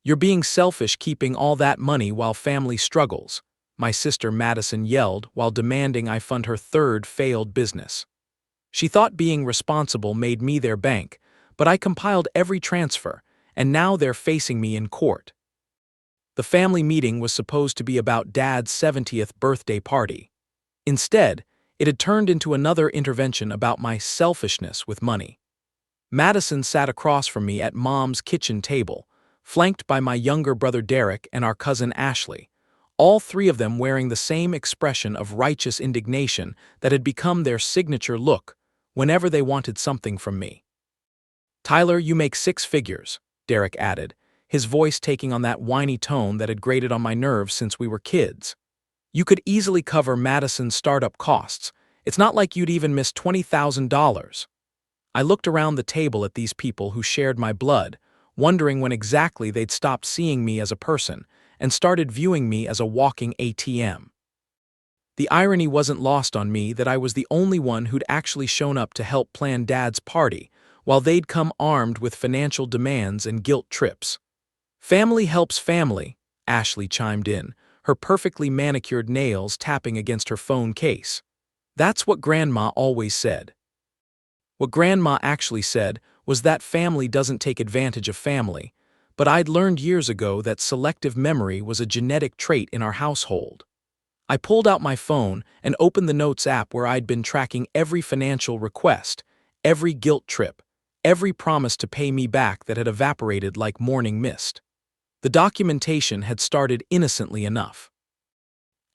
"You're being selfish keeping all that money while family struggles," my sister Madison yelled while demanding I fund her third failed business. She thought being responsible made me their bank, but I compiled every transfer, and now they're facing me in court. The family meeting was supposed to be about Dad's 70th birthday party. Instead, it had turned into another intervention about my selfishness with money. Madison sat across from me at Mom's kitchen table, flanked by my younger brother Derek and our cousin Ashley, all three of them wearing the same expression of righteous indignation that had become their signature look whenever they wanted something from me. "Tyler, you make six figures," Derek added, his voice taking on that whiny tone that had grated on my nerves since we were kids. "You could easily cover Madison's startup costs. It's not like you'd even miss $20,000. I looked around the table at these people who shared my blood, wondering when exactly they'd stopped seeing me as a person and started viewing me as a walking ATM. The irony wasn't lost on me that I was the only one who'd actually shown up to help plan Dad's party, while they'd come armed with financial demands and guilt trips. "Family helps family," Ashley chimed in, her perfectly manicured nails tapping against her phone case. "That's what Grandma always said." What Grandma actually said was that family doesn't take advantage of family, but I'd learned years ago that selective memory was a genetic trait in our household. I pulled out my phone and opened the Notes app where I'd been tracking every financial request, every guilt trip, every promise to pay me back that had evaporated like morning mist. The documentation had started innocently enough.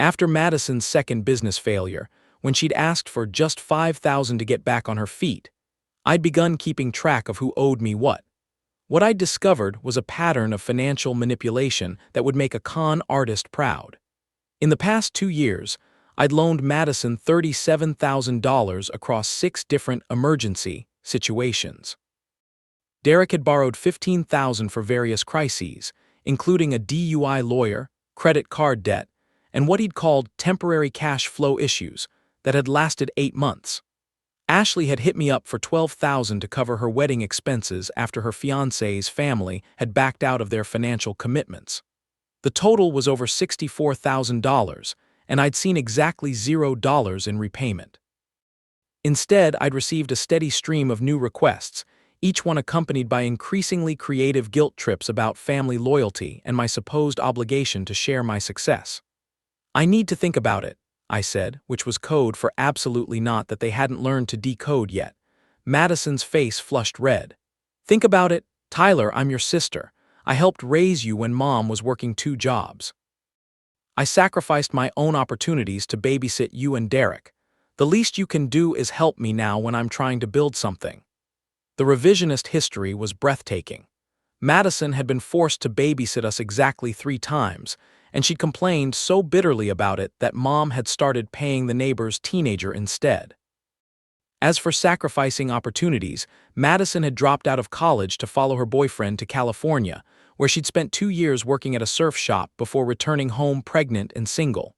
After Madison's second business failure, when she'd asked for just $5,000 to get back on her feet, I'd begun keeping track of who owed me what. What I'd discovered was a pattern of financial manipulation that would make a con artist proud. In the past 2 years, I'd loaned Madison $37,000 across 6 different emergency situations. Derek had borrowed $15,000 for various crises, including a DUI lawyer, credit card debt, and what he'd called temporary cash flow issues that had lasted 8 months. Ashley had hit me up for $12,000 to cover her wedding expenses after her fiancé's family had backed out of their financial commitments. The total was over $64,000, and I'd seen exactly $0 in repayment. Instead, I'd received a steady stream of new requests, each one accompanied by increasingly creative guilt trips about family loyalty and my supposed obligation to share my success. "I need to think about it," I said, which was code for absolutely not that they hadn't learned to decode yet. Madison's face flushed red. "Think about it? Tyler, I'm your sister. I helped raise you when Mom was working 2 jobs. I sacrificed my own opportunities to babysit you and Derek. The least you can do is help me now when I'm trying to build something." The revisionist history was breathtaking. Madison had been forced to babysit us exactly 3 times, and she'd complained so bitterly about it that Mom had started paying the neighbor's teenager instead. As for sacrificing opportunities, Madison had dropped out of college to follow her boyfriend to California, where she'd spent 2 years working at a surf shop before returning home pregnant and single.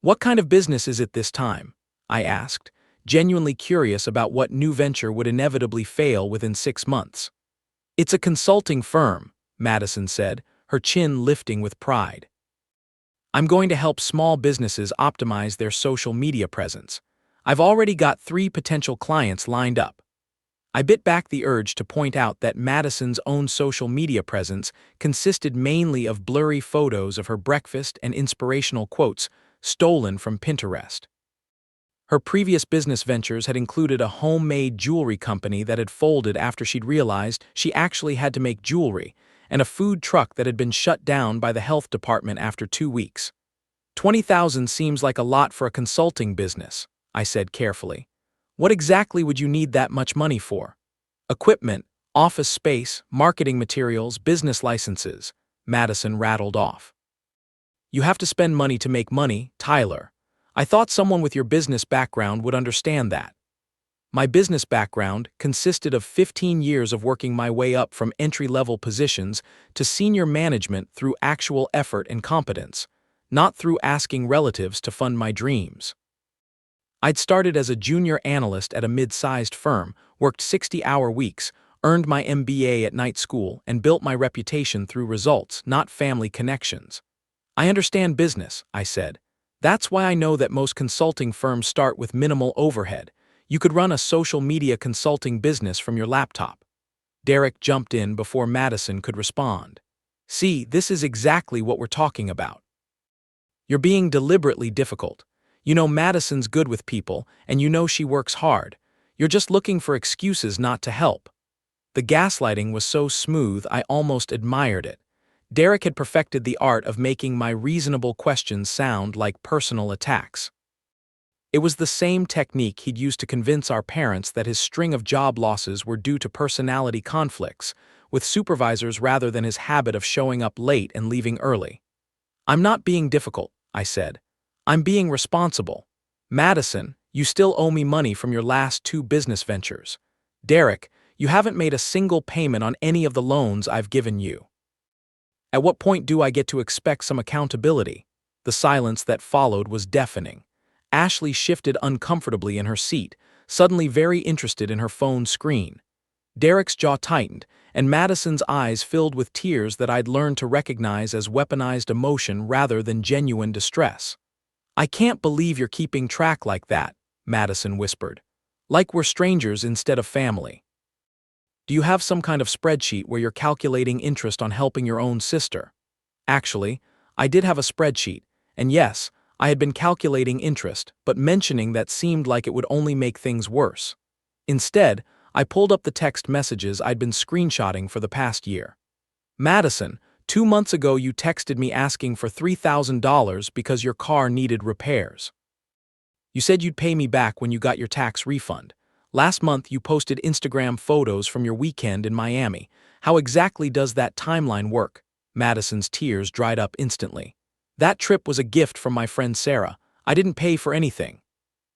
"What kind of business is it this time?" I asked, genuinely curious about what new venture would inevitably fail within 6 months. "It's a consulting firm," Madison said, her chin lifting with pride. "I'm going to help small businesses optimize their social media presence. I've already got 3 potential clients lined up." I bit back the urge to point out that Madison's own social media presence consisted mainly of blurry photos of her breakfast and inspirational quotes stolen from Pinterest. Her previous business ventures had included a homemade jewelry company that had folded after she'd realized she actually had to make jewelry, and a food truck that had been shut down by the health department after 2 weeks. "20,000 seems like a lot for a consulting business," I said carefully. "What exactly would you need that much money for?" "Equipment, office space, marketing materials, business licenses," Madison rattled off. "You have to spend money to make money, Tyler. I thought someone with your business background would understand that." My business background consisted of 15 years of working my way up from entry-level positions to senior management through actual effort and competence, not through asking relatives to fund my dreams. I'd started as a junior analyst at a mid-sized firm, worked 60-hour weeks, earned my MBA at night school, and built my reputation through results, not family connections. I understand business, I said. That's why I know that most consulting firms start with minimal overhead. You could run a social media consulting business from your laptop. Derek jumped in before Madison could respond. See, this is exactly what we're talking about. You're being deliberately difficult. You know Madison's good with people, and you know she works hard. You're just looking for excuses not to help. The gaslighting was so smooth I almost admired it. Derek had perfected the art of making my reasonable questions sound like personal attacks. It was the same technique he'd used to convince our parents that his string of job losses were due to personality conflicts with supervisors rather than his habit of showing up late and leaving early. I'm not being difficult, I said. I'm being responsible. Madison, you still owe me money from your last 2 business ventures. Derek, you haven't made a single payment on any of the loans I've given you. At what point do I get to expect some accountability? The silence that followed was deafening. Ashley shifted uncomfortably in her seat, suddenly very interested in her phone screen. Derek's jaw tightened, and Madison's eyes filled with tears that I'd learned to recognize as weaponized emotion rather than genuine distress. I can't believe you're keeping track like that, Madison whispered. Like we're strangers instead of family. Do you have some kind of spreadsheet where you're calculating interest on helping your own sister? Actually, I did have a spreadsheet, and yes, I had been calculating interest, but mentioning that seemed like it would only make things worse. Instead, I pulled up the text messages I'd been screenshotting for the past year. Madison, 2 months ago you texted me asking for $3,000 because your car needed repairs. You said you'd pay me back when you got your tax refund. Last month you posted Instagram photos from your weekend in Miami. How exactly does that timeline work? Madison's tears dried up instantly. That trip was a gift from my friend Sarah. I didn't pay for anything.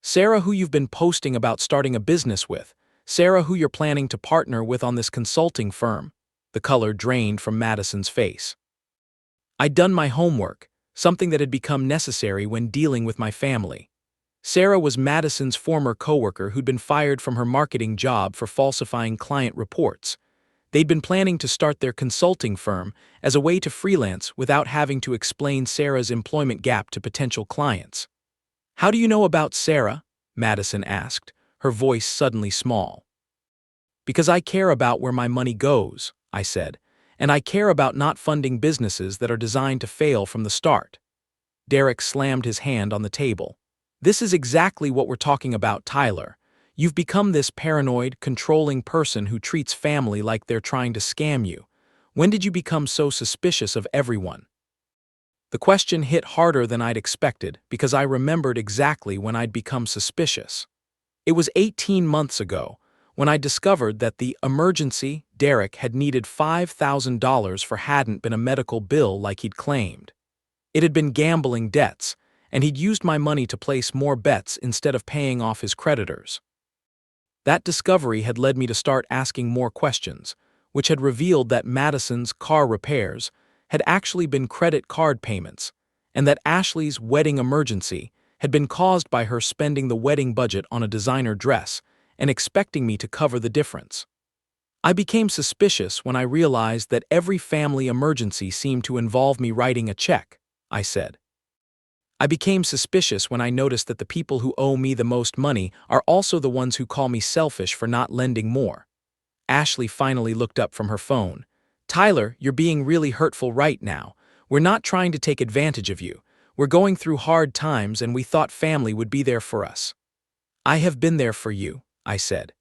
Sarah, who you've been posting about starting a business with. Sarah, who you're planning to partner with on this consulting firm. The color drained from Madison's face. I'd done my homework, something that had become necessary when dealing with my family. Sarah was Madison's former coworker who'd been fired from her marketing job for falsifying client reports. They'd been planning to start their consulting firm as a way to freelance without having to explain Sarah's employment gap to potential clients. How do you know about Sarah? Madison asked, her voice suddenly small. Because I care about where my money goes, I said, and I care about not funding businesses that are designed to fail from the start. Derek slammed his hand on the table. This is exactly what we're talking about, Tyler. You've become this paranoid, controlling person who treats family like they're trying to scam you. When did you become so suspicious of everyone? The question hit harder than I'd expected because I remembered exactly when I'd become suspicious. It was 18 months ago, when I discovered that the emergency Derek had needed $5,000 for hadn't been a medical bill like he'd claimed. It had been gambling debts, and he'd used my money to place more bets instead of paying off his creditors. That discovery had led me to start asking more questions, which had revealed that Madison's car repairs had actually been credit card payments, and that Ashley's wedding emergency had been caused by her spending the wedding budget on a designer dress and expecting me to cover the difference. I became suspicious when I realized that every family emergency seemed to involve me writing a check, I said. I became suspicious when I noticed that the people who owe me the most money are also the ones who call me selfish for not lending more. Ashley finally looked up from her phone. Tyler, you're being really hurtful right now. We're not trying to take advantage of you. We're going through hard times and we thought family would be there for us. I have been there for you, I said.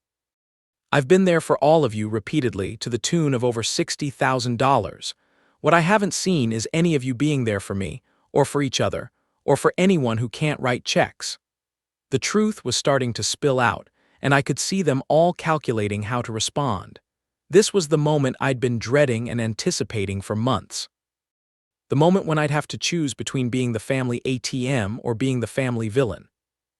I've been there for all of you repeatedly to the tune of over $60,000. What I haven't seen is any of you being there for me, or for each other, or for anyone who can't write checks. The truth was starting to spill out, and I could see them all calculating how to respond. This was the moment I'd been dreading and anticipating for months. The moment when I'd have to choose between being the family ATM or being the family villain.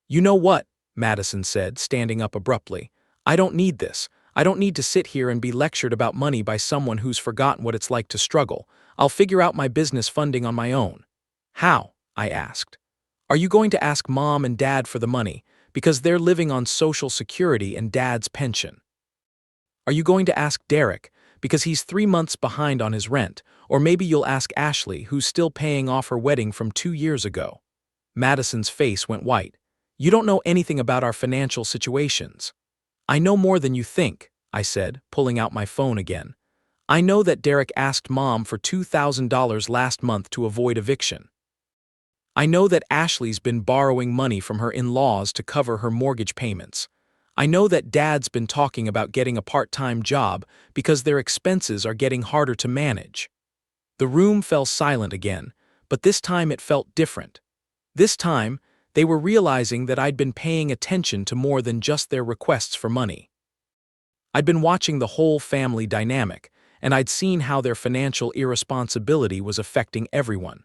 You know what? Madison said, standing up abruptly. I don't need this. I don't need to sit here and be lectured about money by someone who's forgotten what it's like to struggle. I'll figure out my business funding on my own. How? I asked. Are you going to ask Mom and Dad for the money, because they're living on Social Security and Dad's pension? Are you going to ask Derek, because he's 3 months behind on his rent, or maybe you'll ask Ashley, who's still paying off her wedding from 2 years ago? Madison's face went white. You don't know anything about our financial situations. I know more than you think, I said, pulling out my phone again. I know that Derek asked Mom for $2,000 last month to avoid eviction. I know that Ashley's been borrowing money from her in-laws to cover her mortgage payments. I know that Dad's been talking about getting a part-time job because their expenses are getting harder to manage. The room fell silent again, but this time it felt different. This time, they were realizing that I'd been paying attention to more than just their requests for money. I'd been watching the whole family dynamic, and I'd seen how their financial irresponsibility was affecting everyone.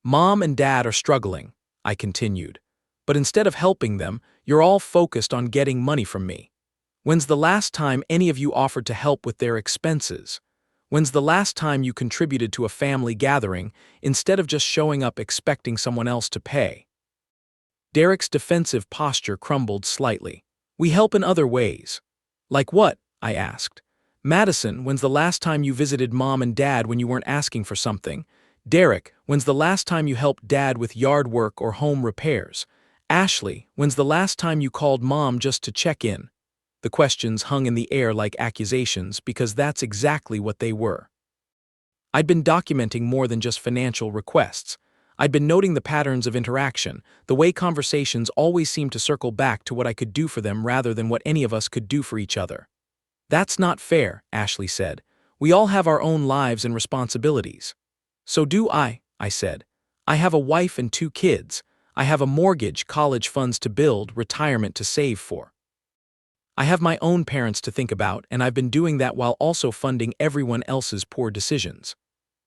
Mom and Dad are struggling, I continued. But instead of helping them, you're all focused on getting money from me. When's the last time any of you offered to help with their expenses? When's the last time you contributed to a family gathering instead of just showing up expecting someone else to pay? Derek's defensive posture crumbled slightly. We help in other ways. Like what? I asked. Madison, when's the last time you visited Mom and Dad when you weren't asking for something? Derek, when's the last time you helped Dad with yard work or home repairs? Ashley, when's the last time you called Mom just to check in? The questions hung in the air like accusations because that's exactly what they were. I'd been documenting more than just financial requests. I'd been noting the patterns of interaction, the way conversations always seemed to circle back to what I could do for them rather than what any of us could do for each other. That's not fair, Ashley said. We all have our own lives and responsibilities. So do I said. I have a wife and 2 kids. I have a mortgage, college funds to build, retirement to save for. I have my own parents to think about, and I've been doing that while also funding everyone else's poor decisions.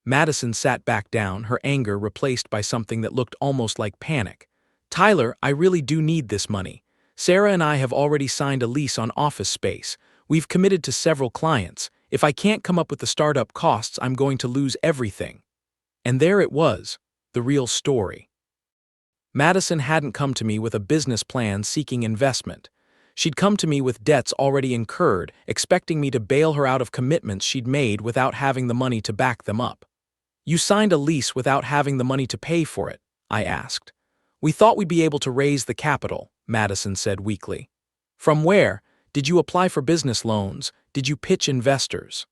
Madison sat back down, her anger replaced by something that looked almost like panic. Tyler, I really do need this money. Sarah and I have already signed a lease on office space. We've committed to several clients. If I can't come up with the startup costs, I'm going to lose everything. And there it was, the real story. Madison hadn't come to me with a business plan seeking investment. She'd come to me with debts already incurred, expecting me to bail her out of commitments she'd made without having the money to back them up. You signed a lease without having the money to pay for it, I asked. We thought we'd be able to raise the capital, Madison said weakly. From where? Did you apply for business loans? Did you pitch investors?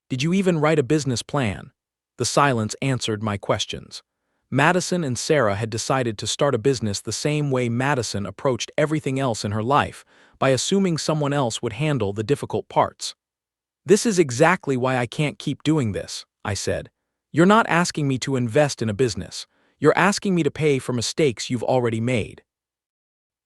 Did you even write a business plan? The silence answered my questions. Madison and Sarah had decided to start a business the same way Madison approached everything else in her life, by assuming someone else would handle the difficult parts. This is exactly why I can't keep doing this, I said. You're not asking me to invest in a business. You're asking me to pay for mistakes you've already made.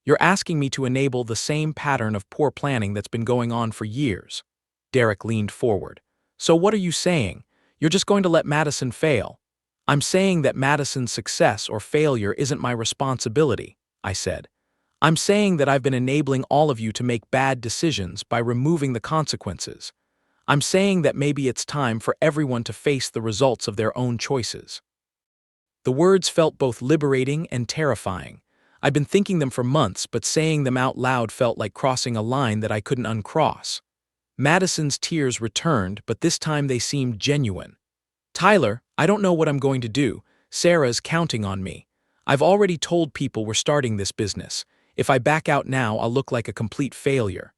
You're asking me to enable the same pattern of poor planning that's been going on for years. Derek leaned forward. So what are you saying? You're just going to let Madison fail? I'm saying that Madison's success or failure isn't my responsibility, I said. I'm saying that I've been enabling all of you to make bad decisions by removing the consequences. I'm saying that maybe it's time for everyone to face the results of their own choices. The words felt both liberating and terrifying. I'd been thinking them for months, but saying them out loud felt like crossing a line that I couldn't uncross. Madison's tears returned, but this time they seemed genuine. Tyler, I don't know what I'm going to do. Sarah's counting on me. I've already told people we're starting this business. If I back out now, I'll look like a complete failure.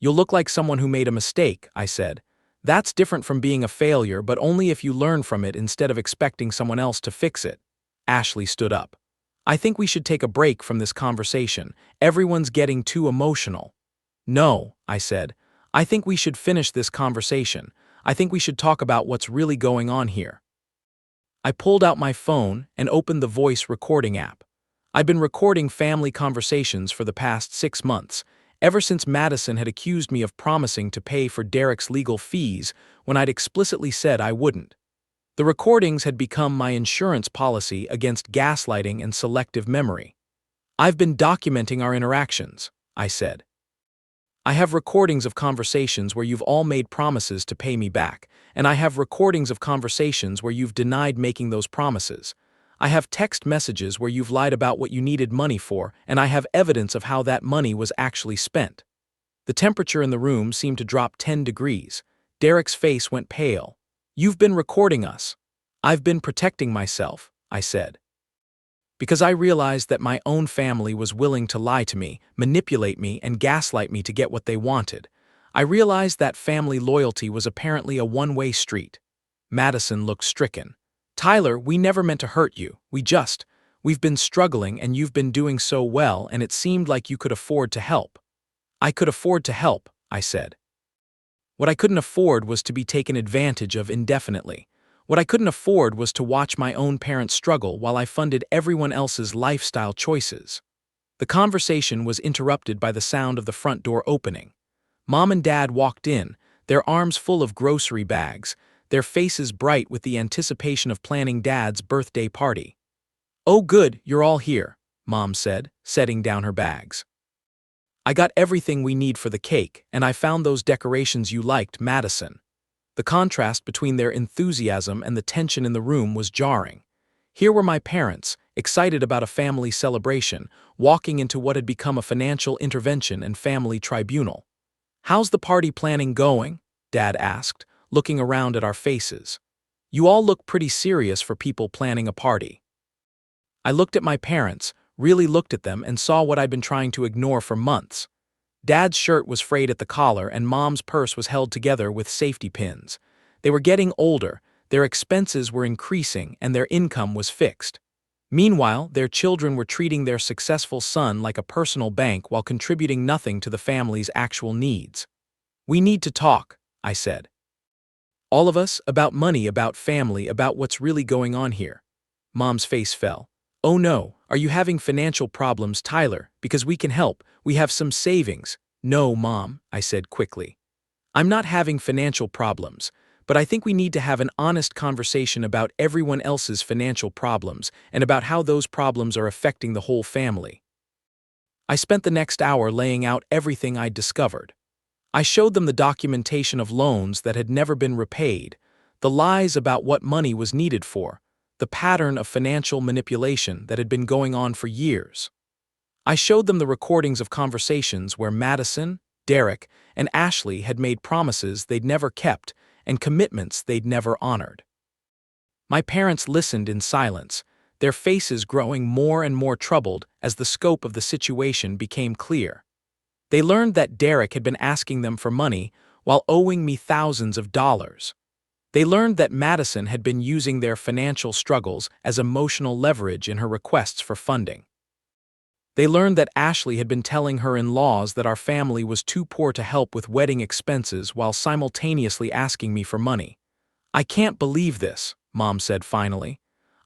You'll look like someone who made a mistake, I said. That's different from being a failure, but only if you learn from it instead of expecting someone else to fix it. Ashley stood up. I think we should take a break from this conversation. Everyone's getting too emotional. No, I said. I think we should finish this conversation. I think we should talk about what's really going on here. I pulled out my phone and opened the voice recording app. I'd been recording family conversations for the past 6 months, ever since Madison had accused me of promising to pay for Derek's legal fees when I'd explicitly said I wouldn't. The recordings had become my insurance policy against gaslighting and selective memory. I've been documenting our interactions, I said. I have recordings of conversations where you've all made promises to pay me back, and I have recordings of conversations where you've denied making those promises. I have text messages where you've lied about what you needed money for, and I have evidence of how that money was actually spent. The temperature in the room seemed to drop 10 degrees. Derek's face went pale. "You've been recording us." "I've been protecting myself," I said. Because I realized that my own family was willing to lie to me, manipulate me, and gaslight me to get what they wanted. I realized that family loyalty was apparently a one-way street. Madison looked stricken. "Tyler, we never meant to hurt you. We've been struggling and you've been doing so well and it seemed like you could afford to help." "I could afford to help," I said. What I couldn't afford was to be taken advantage of indefinitely. What I couldn't afford was to watch my own parents struggle while I funded everyone else's lifestyle choices. The conversation was interrupted by the sound of the front door opening. Mom and Dad walked in, their arms full of grocery bags, their faces bright with the anticipation of planning Dad's birthday party. "Oh good, you're all here," Mom said, setting down her bags. "I got everything we need for the cake, and I found those decorations you liked, Madison." The contrast between their enthusiasm and the tension in the room was jarring. Here were my parents, excited about a family celebration, walking into what had become a financial intervention and family tribunal. "How's the party planning going?" Dad asked, looking around at our faces. "You all look pretty serious for people planning a party." I looked at my parents, really looked at them, and saw what I'd been trying to ignore for months. Dad's shirt was frayed at the collar and Mom's purse was held together with safety pins. They were getting older, their expenses were increasing, and their income was fixed. Meanwhile, their children were treating their successful son like a personal bank while contributing nothing to the family's actual needs. "We need to talk," I said. "All of us, about money, about family, about what's really going on here." Mom's face fell. "Oh no, are you having financial problems, Tyler? Because we can help, we have some savings." "No, Mom," I said quickly. "I'm not having financial problems, but I think we need to have an honest conversation about everyone else's financial problems and about how those problems are affecting the whole family." I spent the next hour laying out everything I'd discovered. I showed them the documentation of loans that had never been repaid, the lies about what money was needed for, the pattern of financial manipulation that had been going on for years. I showed them the recordings of conversations where Madison, Derek, and Ashley had made promises they'd never kept and commitments they'd never honored. My parents listened in silence, their faces growing more and more troubled as the scope of the situation became clear. They learned that Derek had been asking them for money while owing me thousands of dollars. They learned that Madison had been using their financial struggles as emotional leverage in her requests for funding. They learned that Ashley had been telling her in-laws that our family was too poor to help with wedding expenses while simultaneously asking me for money. "I can't believe this," Mom said finally.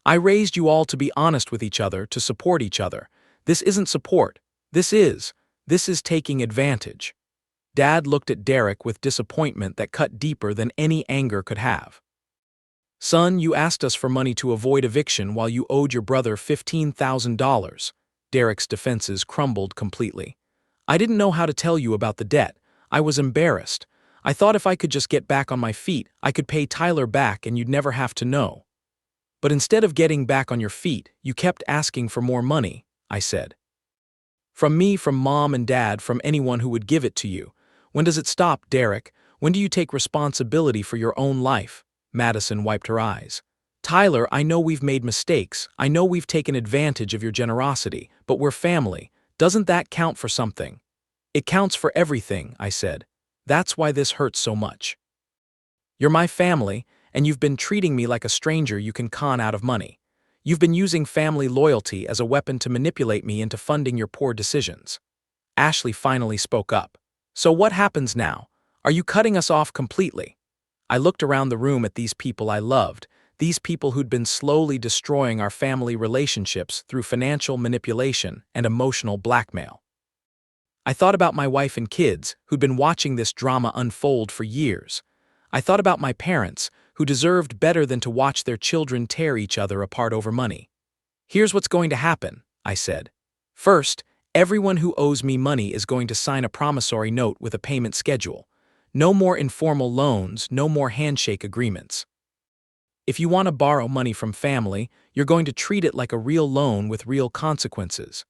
"I raised you all to be honest with each other, to support each other. This isn't support. This is taking advantage." Dad looked at Derek with disappointment that cut deeper than any anger could have. "Son, you asked us for money to avoid eviction while you owed your brother $15,000. Derek's defenses crumbled completely. "I didn't know how to tell you about the debt. I was embarrassed. I thought if I could just get back on my feet, I could pay Tyler back and you'd never have to know." "But instead of getting back on your feet, you kept asking for more money," I said. "From me, from Mom and Dad, from anyone who would give it to you. When does it stop, Derek? When do you take responsibility for your own life?" Madison wiped her eyes. "Tyler, I know we've made mistakes. I know we've taken advantage of your generosity, but we're family. Doesn't that count for something?" "It counts for everything," I said. "That's why this hurts so much. You're my family, and you've been treating me like a stranger you can con out of money. You've been using family loyalty as a weapon to manipulate me into funding your poor decisions." Ashley finally spoke up. "So what happens now? Are you cutting us off completely?" I looked around the room at these people I loved, these people who'd been slowly destroying our family relationships through financial manipulation and emotional blackmail. I thought about my wife and kids, who'd been watching this drama unfold for years. I thought about my parents, who deserved better than to watch their children tear each other apart over money. "Here's what's going to happen," I said. "First, everyone who owes me money is going to sign a promissory note with a payment schedule. No more informal loans, no more handshake agreements. If you want to borrow money from family, you're going to treat it like a real loan with real consequences."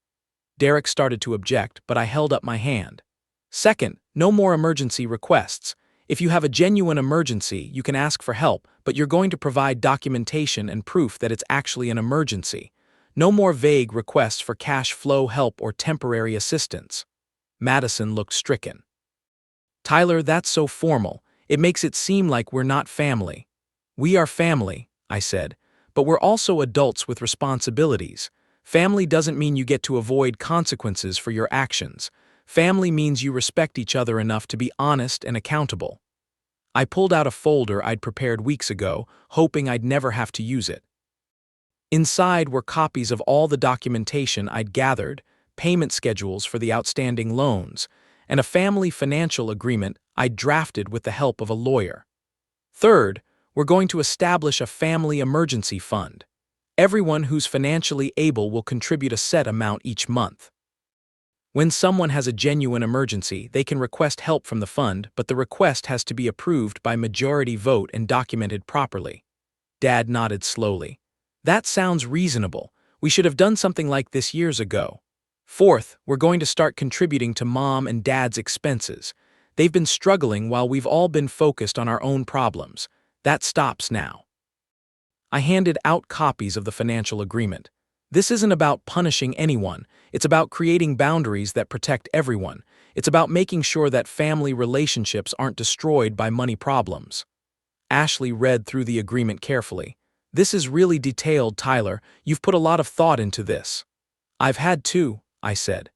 Derek started to object, but I held up my hand. Second, no more emergency requests. If you have a genuine emergency, you can ask for help, but you're going to provide documentation and proof that it's actually an emergency. No more vague requests for cash flow help or temporary assistance. Madison looked stricken. Tyler, that's so formal. It makes it seem like we're not family. We are family, I said, but we're also adults with responsibilities. Family doesn't mean you get to avoid consequences for your actions. Family means you respect each other enough to be honest and accountable. I pulled out a folder I'd prepared weeks ago, hoping I'd never have to use it. Inside were copies of all the documentation I'd gathered, payment schedules for the outstanding loans, and a family financial agreement I'd drafted with the help of a lawyer. Third, we're going to establish a family emergency fund. Everyone who's financially able will contribute a set amount each month. When someone has a genuine emergency, they can request help from the fund, but the request has to be approved by majority vote and documented properly. Dad nodded slowly. That sounds reasonable. We should have done something like this years ago. Fourth, we're going to start contributing to Mom and Dad's expenses. They've been struggling while we've all been focused on our own problems. That stops now. I handed out copies of the financial agreement. This isn't about punishing anyone. It's about creating boundaries that protect everyone. It's about making sure that family relationships aren't destroyed by money problems. Ashley read through the agreement carefully. This is really detailed, Tyler. You've put a lot of thought into this. I've had to, I said.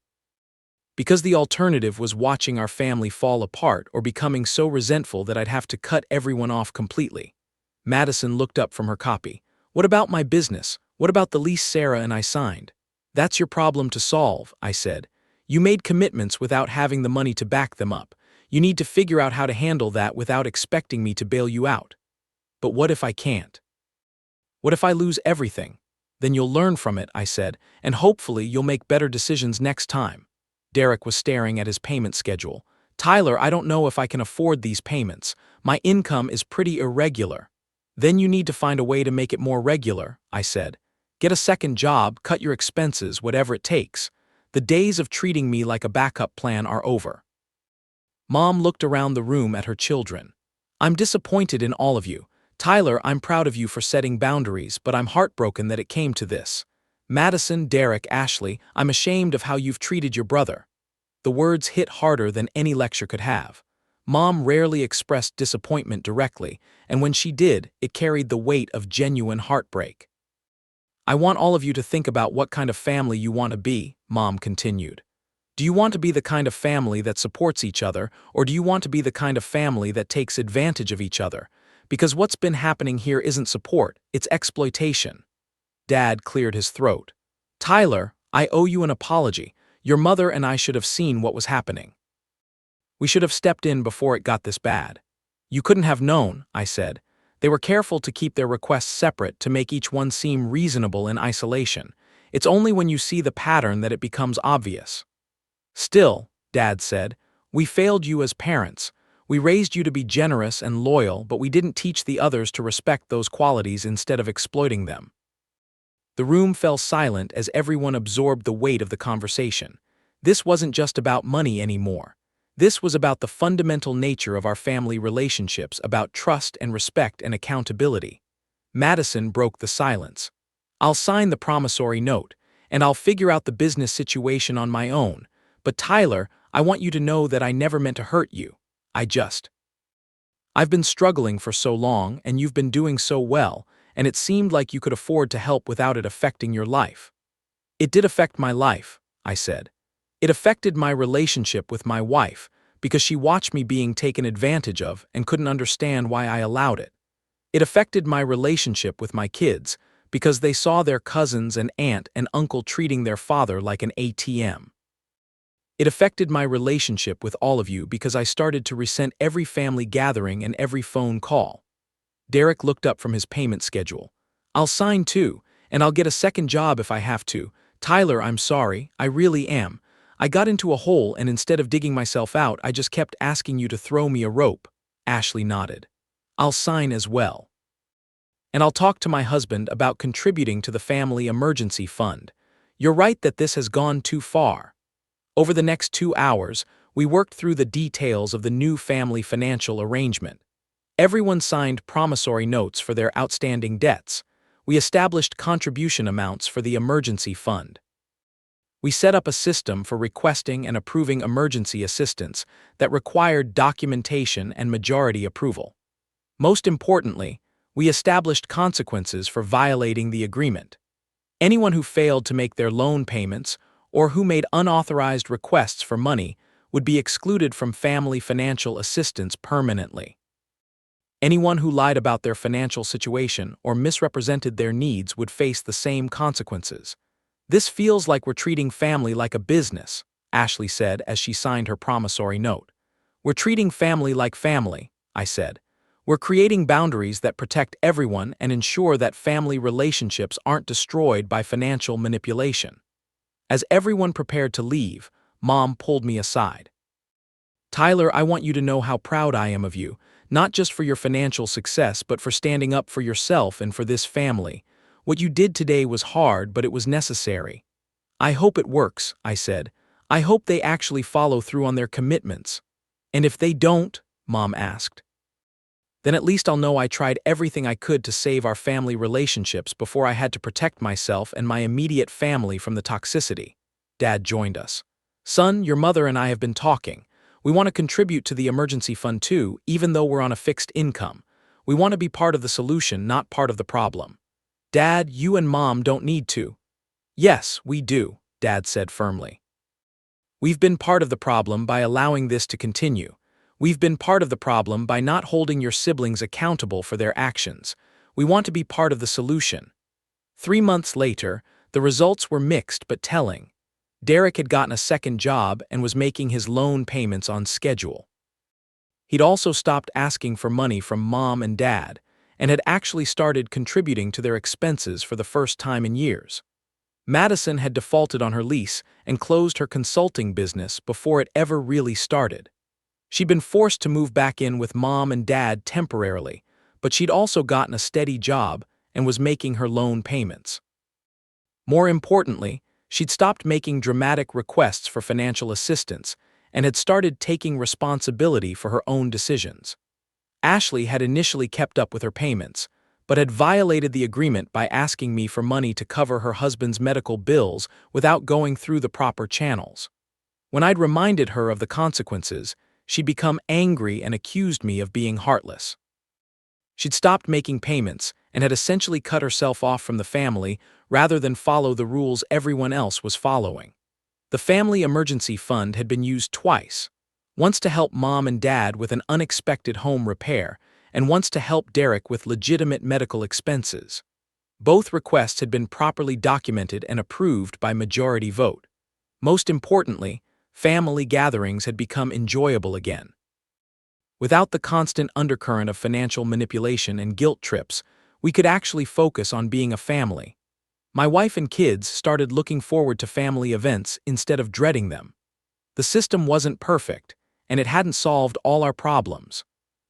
Because the alternative was watching our family fall apart or becoming so resentful that I'd have to cut everyone off completely. Madison looked up from her copy. What about my business? What about the lease Sarah and I signed? That's your problem to solve, I said. You made commitments without having the money to back them up. You need to figure out how to handle that without expecting me to bail you out. But what if I can't? What if I lose everything? Then you'll learn from it, I said, and hopefully you'll make better decisions next time. Derek was staring at his payment schedule. Tyler, I don't know if I can afford these payments. My income is pretty irregular. Then you need to find a way to make it more regular, I said. Get a second job, cut your expenses, whatever it takes. The days of treating me like a backup plan are over. Mom looked around the room at her children. I'm disappointed in all of you. Tyler, I'm proud of you for setting boundaries, but I'm heartbroken that it came to this. Madison, Derek, Ashley, I'm ashamed of how you've treated your brother. The words hit harder than any lecture could have. Mom rarely expressed disappointment directly, and when she did, it carried the weight of genuine heartbreak. I want all of you to think about what kind of family you want to be, Mom continued. Do you want to be the kind of family that supports each other, or do you want to be the kind of family that takes advantage of each other? Because what's been happening here isn't support, it's exploitation. Dad cleared his throat. Tyler, I owe you an apology. Your mother and I should have seen what was happening. We should have stepped in before it got this bad. You couldn't have known, I said. They were careful to keep their requests separate to make each one seem reasonable in isolation. It's only when you see the pattern that it becomes obvious. Still, Dad said, we failed you as parents. We raised you to be generous and loyal, but we didn't teach the others to respect those qualities instead of exploiting them. The room fell silent as everyone absorbed the weight of the conversation. This wasn't just about money anymore. This was about the fundamental nature of our family relationships, about trust and respect and accountability. Madison broke the silence. I'll sign the promissory note, and I'll figure out the business situation on my own. But Tyler, I want you to know that I never meant to hurt you. I've been struggling for so long, and you've been doing so well, and it seemed like you could afford to help without it affecting your life. It did affect my life, I said. It affected my relationship with my wife, because she watched me being taken advantage of and couldn't understand why I allowed it. It affected my relationship with my kids, because they saw their cousins and aunt and uncle treating their father like an ATM. It affected my relationship with all of you because I started to resent every family gathering and every phone call. Derek looked up from his payment schedule. I'll sign too, and I'll get a second job if I have to. Tyler, I'm sorry, I really am. I got into a hole and instead of digging myself out, I just kept asking you to throw me a rope. Ashley nodded. I'll sign as well. And I'll talk to my husband about contributing to the family emergency fund. You're right that this has gone too far. Over the next 2 hours, We worked through the details of the new family financial arrangement. Everyone signed promissory notes for their outstanding debts. We established contribution amounts for the emergency fund. We set up a system for requesting and approving emergency assistance that required documentation and majority approval. Most importantly, we established consequences for violating the agreement. Anyone who failed to make their loan payments or who made unauthorized requests for money would be excluded from family financial assistance permanently. Anyone who lied about their financial situation or misrepresented their needs would face the same consequences. "This feels like we're treating family like a business," Ashley said as she signed her promissory note. "We're treating family like family," I said. "We're creating boundaries that protect everyone and ensure that family relationships aren't destroyed by financial manipulation." As everyone prepared to leave, Mom pulled me aside. "Tyler, I want you to know how proud I am of you, not just for your financial success but for standing up for yourself and for this family. What you did today was hard, but it was necessary." "I hope it works," I said. "I hope they actually follow through on their commitments." "And if they don't?" Mom asked. "Then at least I'll know I tried everything I could to save our family relationships before I had to protect myself and my immediate family from the toxicity." Dad joined us. "Son, your mother and I have been talking. We want to contribute to the emergency fund too, even though we're on a fixed income. We want to be part of the solution, not part of the problem." "Dad, you and Mom don't need to." "Yes, we do," Dad said firmly. "We've been part of the problem by allowing this to continue. We've been part of the problem by not holding your siblings accountable for their actions. We want to be part of the solution." 3 months later, the results were mixed but telling. Derek had gotten a second job and was making his loan payments on schedule. He'd also stopped asking for money from Mom and Dad, and had actually started contributing to their expenses for the first time in years. Madison had defaulted on her lease and closed her consulting business before it ever really started. She'd been forced to move back in with Mom and Dad temporarily, but she'd also gotten a steady job and was making her loan payments. More importantly, she'd stopped making dramatic requests for financial assistance and had started taking responsibility for her own decisions. Ashley had initially kept up with her payments, but had violated the agreement by asking me for money to cover her husband's medical bills without going through the proper channels. When I'd reminded her of the consequences, she'd become angry and accused me of being heartless. She'd stopped making payments and had essentially cut herself off from the family rather than follow the rules everyone else was following. The family emergency fund had been used twice. Once to help Mom and Dad with an unexpected home repair, and once to help Derek with legitimate medical expenses. Both requests had been properly documented and approved by majority vote. Most importantly, family gatherings had become enjoyable again. Without the constant undercurrent of financial manipulation and guilt trips, we could actually focus on being a family. My wife and kids started looking forward to family events instead of dreading them. The system wasn't perfect, and it hadn't solved all our problems,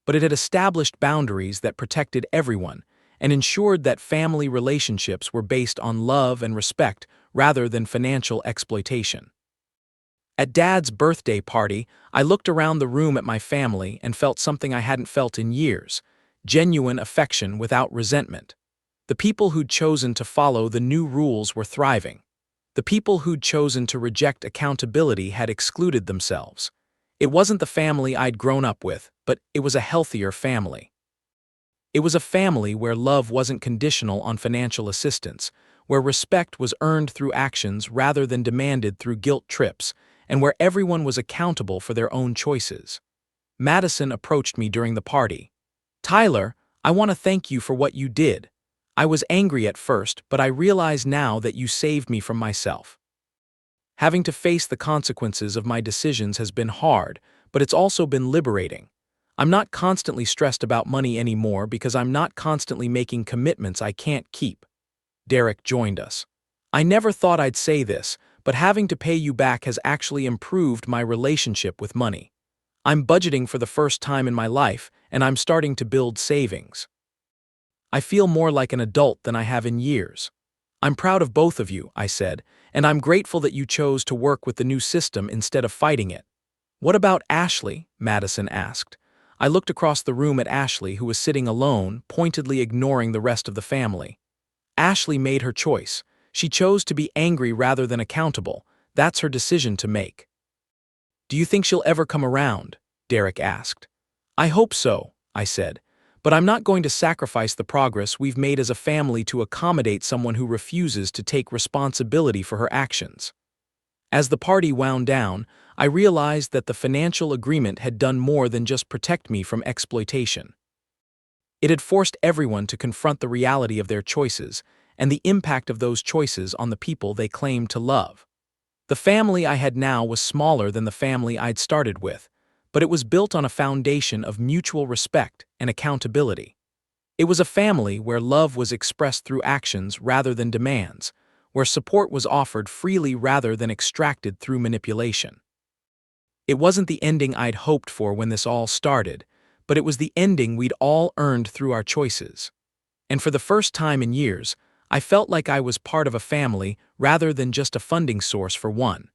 but it had established boundaries that protected everyone and ensured that family relationships were based on love and respect rather than financial exploitation. At Dad's birthday party, I looked around the room at my family and felt something I hadn't felt in years: genuine affection without resentment. The people who'd chosen to follow the new rules were thriving. The people who'd chosen to reject accountability had excluded themselves. It wasn't the family I'd grown up with, but it was a healthier family. It was a family where love wasn't conditional on financial assistance, where respect was earned through actions rather than demanded through guilt trips, and where everyone was accountable for their own choices. Madison approached me during the party. "Tyler, I want to thank you for what you did. I was angry at first, but I realize now that you saved me from myself. Having to face the consequences of my decisions has been hard, but it's also been liberating. I'm not constantly stressed about money anymore because I'm not constantly making commitments I can't keep." Derek joined us. "I never thought I'd say this, but having to pay you back has actually improved my relationship with money. I'm budgeting for the first time in my life, and I'm starting to build savings. I feel more like an adult than I have in years. I'm proud of both of you," I said, "and I'm grateful that you chose to work with the new system instead of fighting it. "What about Ashley?" Madison asked. I looked across the room at Ashley, who was sitting alone, pointedly ignoring the rest of the family. Ashley made her choice. She chose to be angry rather than accountable. That's her decision to make. "Do you think she'll ever come around?" Derek asked. "I hope so," I said. "But I'm not going to sacrifice the progress we've made as a family to accommodate someone who refuses to take responsibility for her actions." As the party wound down, I realized that the financial agreement had done more than just protect me from exploitation. It had forced everyone to confront the reality of their choices and the impact of those choices on the people they claimed to love. The family I had now was smaller than the family I'd started with, but it was built on a foundation of mutual respect and accountability. It was a family where love was expressed through actions rather than demands, where support was offered freely rather than extracted through manipulation. It wasn't the ending I'd hoped for when this all started, but it was the ending we'd all earned through our choices. And for the first time in years, I felt like I was part of a family rather than just a funding source for one.